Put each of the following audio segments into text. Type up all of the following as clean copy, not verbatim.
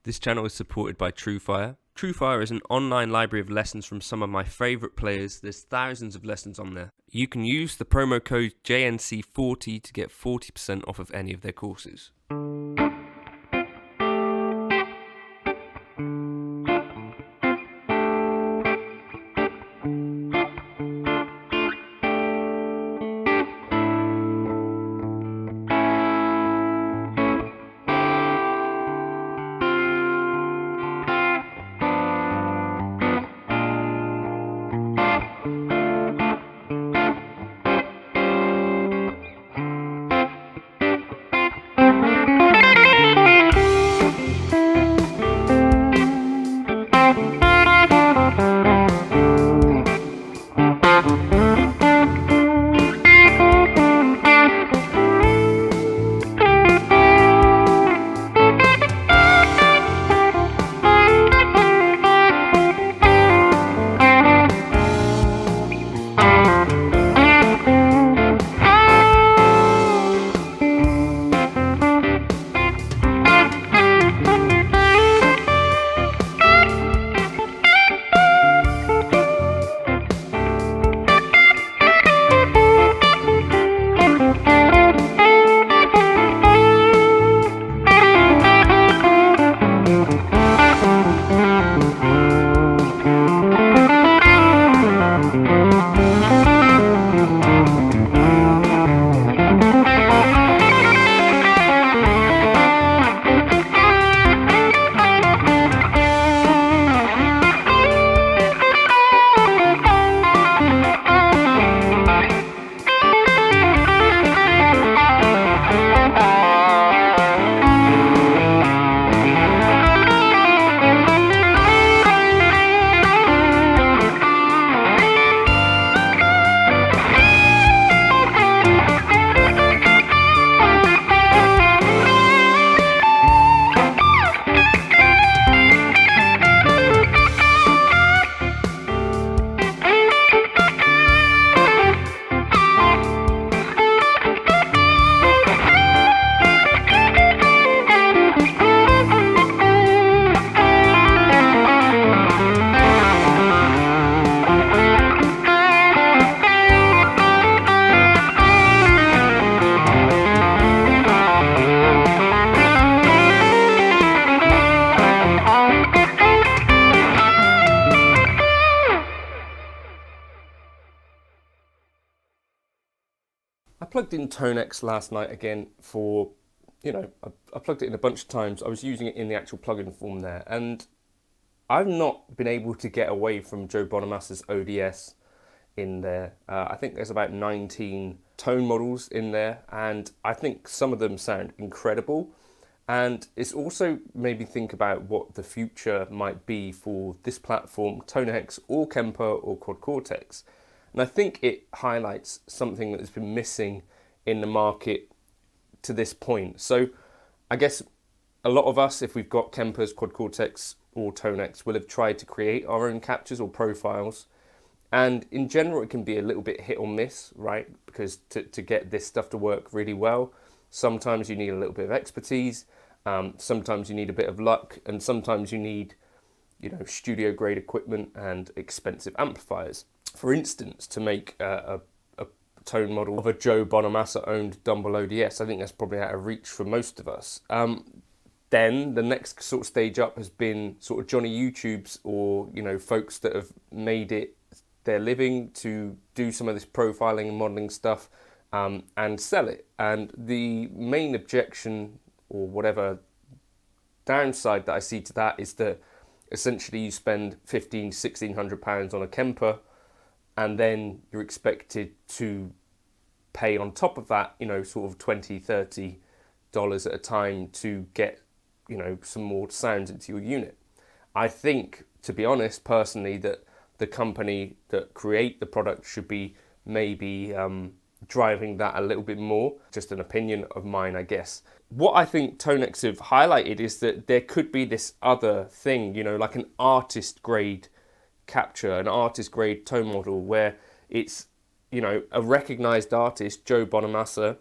This channel is supported by TrueFire. TrueFire is an online library of lessons from some of my favourite players. There's thousands of lessons on there. You can use the promo code JNC40 to get 40% off of any of their courses. I plugged in TONEX last night again for, I plugged it in a bunch of times. I was using it in the actual plugin form there, and I've not been able to get away from Joe Bonamassa's ODS in there. I think there's about 19 tone models in there, and I think some of them sound incredible. And it's also made me think about what the future might be for this platform, TONEX or Kemper or Cortex. And I think it highlights something that has been missing in the market to this point. So I guess a lot of us, if we've got Kempers, Cortex or TONEX, will have tried to create our own captures or profiles. And in general, it can be a little bit hit or miss, right? Because to get this stuff to work really well, sometimes you need a little bit of expertise, sometimes you need a bit of luck, and sometimes you need, studio grade equipment and expensive amplifiers. For instance, to make a tone model of a Joe Bonamassa owned Dumble ODS, I think that's probably out of reach for most of us. Then the next sort of stage up has been sort of Johnny YouTubes or, folks that have made it their living to do some of this profiling and modeling stuff and sell it. And the main objection or whatever downside that I see to that is that essentially you spend £1,500–1,600 on a Kemper, and then you're expected to pay on top of that, sort of $20–30 at a time to get, some more sounds into your unit. I think, to be honest, personally, that the company that create the product should be maybe driving that a little bit more. Just an opinion of mine, I guess. What I think TONEX have highlighted is that there could be this other thing, like an artist grade capture, an artist grade tone model where it's, a recognized artist, Joe Bonamassa.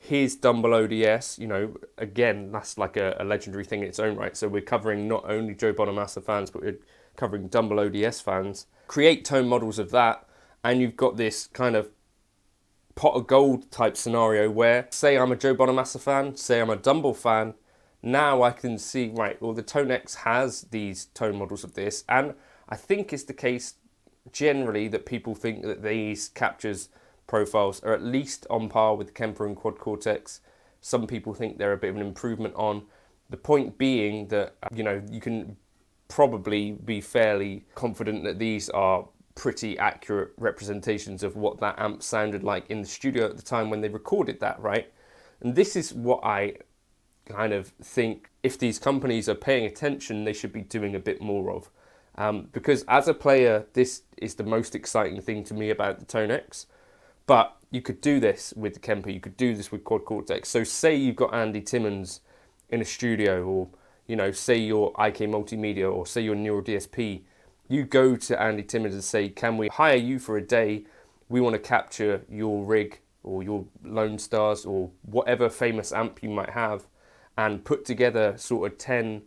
here's Dumble ODS, you know, again, that's like a legendary thing in its own right. So we're covering not only Joe Bonamassa fans, but we're covering Dumble ODS fans. Create tone models of that, and you've got this kind of pot of gold type scenario where, say I'm a Joe Bonamassa fan, say I'm a Dumble fan, now I can see, right, well, the TONEX has these tone models of this, and I think it's the case generally that people think that these captures profiles are at least on par with Kemper and Quad Cortex. Some people think they're a bit of an improvement on. The point being that, you know, you can probably be fairly confident that these are pretty accurate representations of what that amp sounded like in the studio at the time when they recorded that, right? And this is what I kind of think, if these companies are paying attention, they should be doing a bit more of. Because as a player, this is the most exciting thing to me about the TONEX. But you could do this with the Kemper, you could do this with Quad Cortex. So say you've got Andy Timmons in a studio, or, you know, say you're IK Multimedia, or say you're Neural DSP. You go to Andy Timmons and say, can we hire you for a day? We want to capture your rig or your Lone Stars or whatever famous amp you might have, and put together sort of 10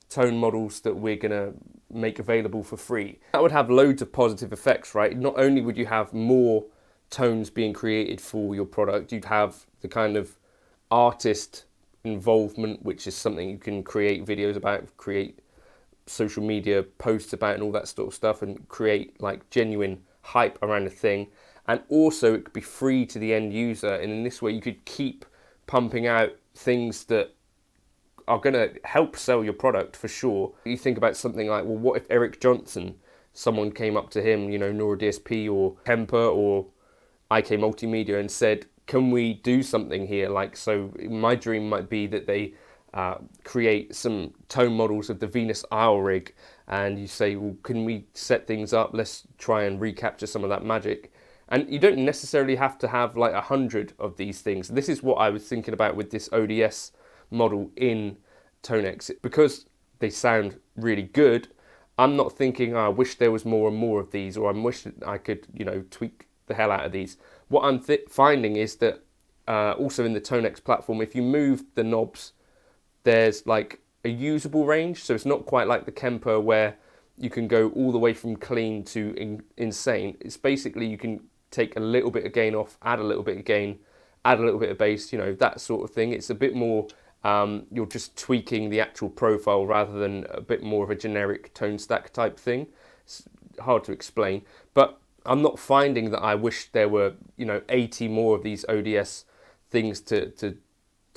tone models that we're going to make available for free. That would have loads of positive effects, right? Not only would you have more tones being created for your product, you'd have the kind of artist involvement, which is something you can create videos about, create social media posts about and all that sort of stuff, and create like genuine hype around a thing. And also it could be free to the end user, and in this way you could keep pumping out things that are going to help sell your product for sure. You think about something like, well, what if Eric Johnson, someone came up to him, you know, Neural DSP or Kemper or IK Multimedia, and said, can we do something here? Like, so my dream might be that they create some tone models of the Venus Isle rig, and you say, well, can we set things up? Let's try and recapture some of that magic. And you don't necessarily have to have like 100 of these things. This is what I was thinking about with this ODS model in TONEX. Because they sound really good, I'm not thinking, oh, I wish there was more and more of these, or I wish that I could, you know, tweak the hell out of these. What I'm finding is that also in the TONEX platform, if you move the knobs, there's like a usable range. So it's not quite like the Kemper where you can go all the way from clean to insane. It's basically, you can take a little bit of gain off, add a little bit of gain, add a little bit of bass, you know, that sort of thing. It's a bit more, you're just tweaking the actual profile rather than a bit more of a generic tone stack type thing. It's hard to explain, but I'm not finding that I wish there were, you know, 80 more of these ODS things to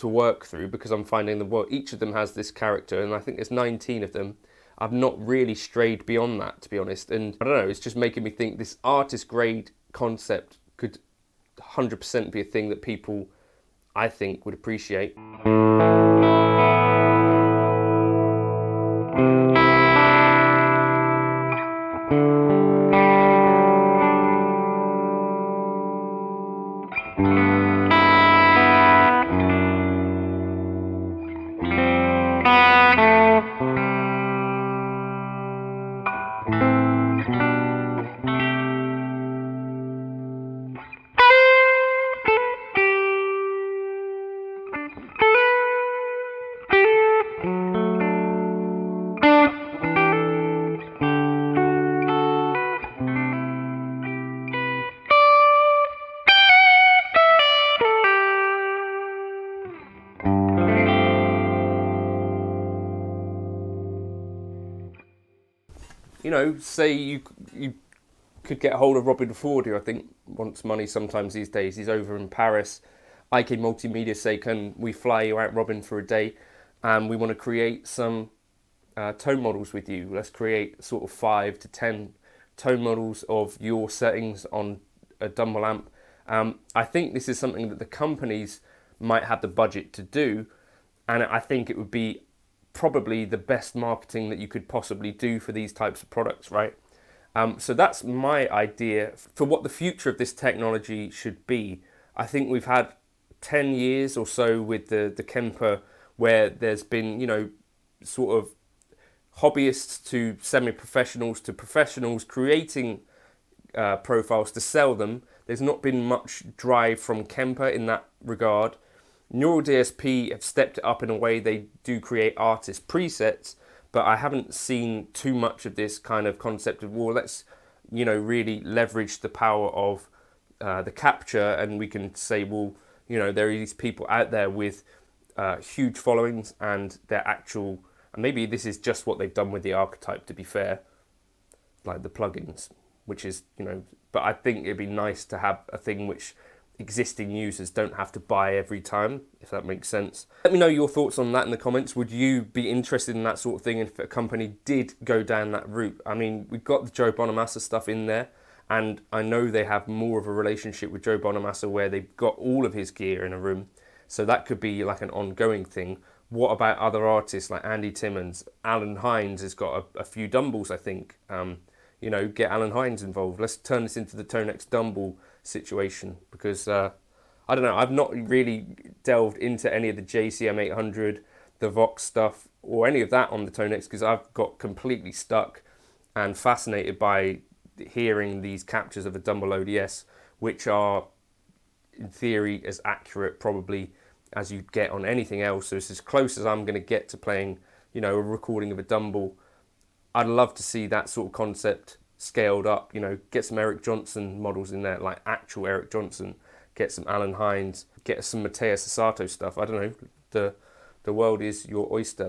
work through, because I'm finding that, well, each of them has this character, and I think there's 19 of them. I've not really strayed beyond that, to be honest, and I don't know, it's just making me think this artist grade concept could 100% be a thing that people, I think, would appreciate. You know, say you could get a hold of Robin Ford, who I think wants money sometimes these days. He's over in Paris. IK Multimedia say, can we fly you out, Robin, for a day? And we want to create some tone models with you. Let's create sort of 5 to 10 tone models of your settings on a Dumble amp. I think this is something that the companies might have the budget to do, and I think it would be probably the best marketing that you could possibly do for these types of products, right? So that's my idea for what the future of this technology should be. I think we've had 10 years or so with the Kemper, where there's been, you know, sort of hobbyists to semi-professionals to professionals creating profiles to sell them. There's not been much drive from Kemper in that regard. Neural DSP have stepped it up in a way. They do create artist presets, but I haven't seen too much of this kind of concept of, well, let's, really leverage the power of the capture, and we can say, well, there are these people out there with huge followings, and their actual, and maybe this is just what they've done with the archetype, to be fair, like the plugins, which is, but I think it'd be nice to have a thing which existing users don't have to buy every time, if that makes sense. Let me know your thoughts on that in the comments. Would you be interested in that sort of thing if a company did go down that route? I mean, we've got the Joe Bonamassa stuff in there, and I know they have more of a relationship with Joe Bonamassa where they've got all of his gear in a room, so that could be like an ongoing thing. What about other artists like Andy Timmons? Alan Hines has got a few Dumbles, I think. Get Alan Hines involved. Let's turn this into the TONEX Dumble situation, because I don't know, I've not really delved into any of the JCM 800, the Vox stuff, or any of that on the TONEX, because I've got completely stuck and fascinated by hearing these captures of a Dumble ODS, which are in theory as accurate probably as you'd get on anything else. So it's as close as I'm going to get to playing, a recording of a Dumble. I'd love to see that sort of concept scaled up, get some Eric Johnson models in there, like actual Eric Johnson, get some Alan Hines, get some Mateus Asato stuff. I don't know, the world is your oyster.